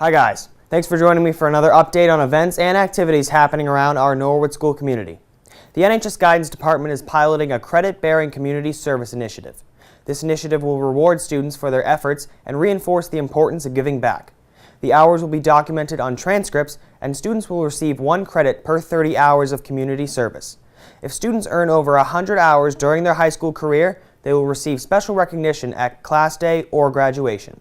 Hi guys, thanks for joining me for another update on events and activities happening around our Norwood School community. The NHS Guidance Department is piloting a credit-bearing community service initiative. This initiative will reward students for their efforts and reinforce the importance of giving back. The hours will be documented on transcripts, and students will receive 1 credit per 30 hours of community service. If students earn over 100 hours during their high school career, they will receive special recognition at Class Day or graduation.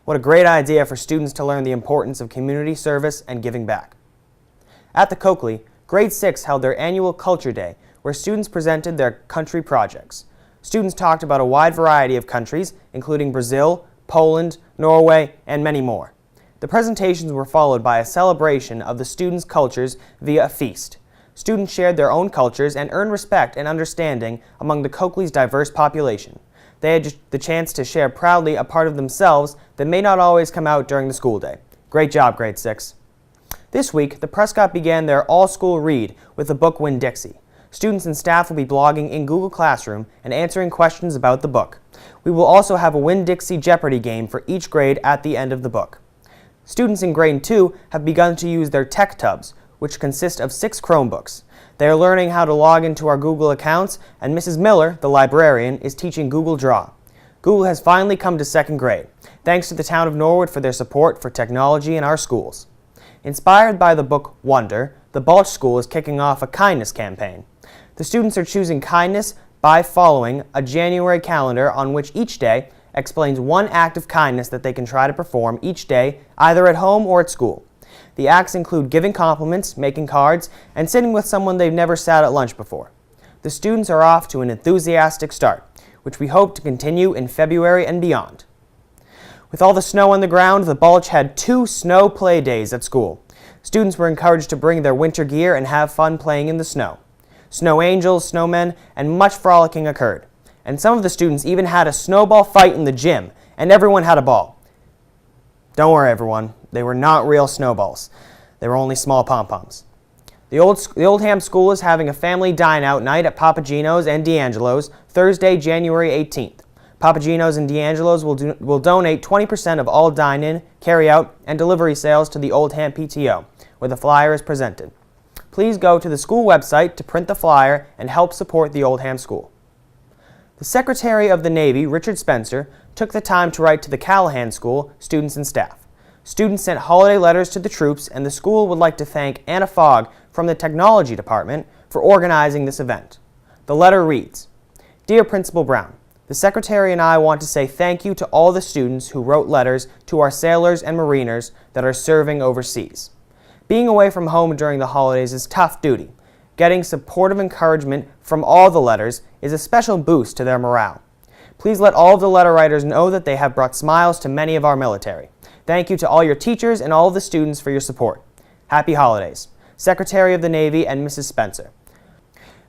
What a great idea for students to learn the importance of community service and giving back. At the Coakley, Grade 6 held their annual Culture Day, where students presented their country projects. Students talked about a wide variety of countries, including Brazil, Poland, Norway, and many more. The presentations were followed by a celebration of the students' cultures via a feast. Students shared their own cultures and earned respect and understanding among the Coakley's diverse population. They had the chance to share proudly a part of themselves that may not always come out during the school day. Great job, Grade 6. This week, the Prescott began their all-school read with the book Winn-Dixie. Students and staff will be blogging in Google Classroom and answering questions about the book. We will also have a Winn-Dixie Jeopardy game for each grade at the end of the book. Students in Grade 2 have begun to use their Tech Tubs, which consist of 6 Chromebooks. They are learning how to log into our Google accounts, and Mrs. Miller, the librarian, is teaching Google Draw. Google has finally come to 2nd grade, thanks to the town of Norwood for their support for technology in our schools. Inspired by the book Wonder, the Balch School is kicking off a kindness campaign. The students are choosing kindness by following a January calendar on which each day explains 1 act of kindness that they can try to perform each day, either at home or at school. The acts include giving compliments, making cards, and sitting with someone they've never sat at lunch before. The students are off to an enthusiastic start, which we hope to continue in February and beyond. With all the snow on the ground, the Balch had 2 snow play days at school. Students were encouraged to bring their winter gear and have fun playing in the snow. Snow angels, snowmen, and much frolicking occurred. And some of the students even had a snowball fight in the gym, and everyone had a ball. Don't worry, everyone. They were not real snowballs. They were only small pom-poms. The Oldham School is having a family dine-out night at Papa Gino's and D'Angelo's Thursday, January 18th. Papa Gino's and D'Angelo's will donate 20% of all dine-in, carry-out, and delivery sales to the Oldham PTO, where the flyer is presented. Please go to the school website to print the flyer and help support the Oldham School. The Secretary of the Navy, Richard Spencer, took the time to write to the Callahan School students and staff. Students sent holiday letters to the troops, and the school would like to thank Anna Fogg from the Technology Department for organizing this event. The letter reads, "Dear Principal Brown, the Secretary and I want to say thank you to all the students who wrote letters to our sailors and mariners that are serving overseas. Being away from home during the holidays is tough duty. Getting supportive encouragement from all the letters is a special boost to their morale. Please let all of the letter writers know that they have brought smiles to many of our military. Thank you to all your teachers and all of the students for your support. Happy holidays. Secretary of the Navy and Mrs. Spencer."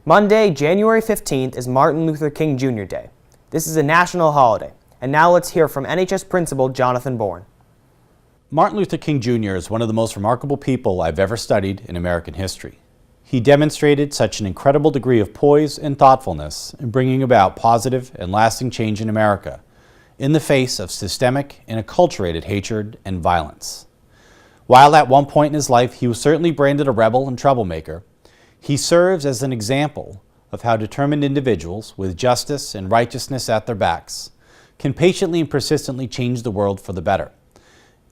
Monday, January 15th is Martin Luther King Jr. Day. This is a national holiday. And now let's hear from NHS Principal Jonathan Bourne. Martin Luther King Jr. is one of the most remarkable people I've ever studied in American history. He demonstrated such an incredible degree of poise and thoughtfulness in bringing about positive and lasting change in America in the face of systemic and acculturated hatred and violence. While at one point in his life he was certainly branded a rebel and troublemaker, he serves as an example of how determined individuals with justice and righteousness at their backs can patiently and persistently change the world for the better.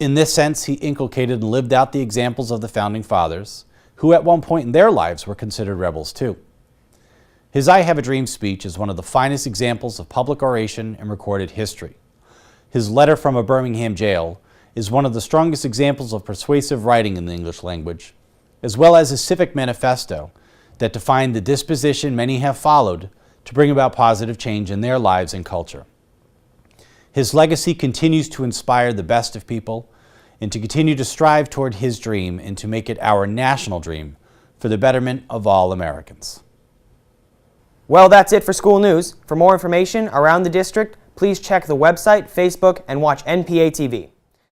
In this sense, he inculcated and lived out the examples of the Founding Fathers, who at one point in their lives were considered rebels too. His "I Have a Dream" speech is one of the finest examples of public oration in recorded history. His letter from a Birmingham jail is one of the strongest examples of persuasive writing in the English language, as well as his civic manifesto that defined the disposition many have followed to bring about positive change in their lives and culture. His legacy continues to inspire the best of people and to continue to strive toward his dream and to make it our national dream for the betterment of all Americans. Well, that's it for school news. For more information around the district, please check the website, Facebook, and watch NPA TV.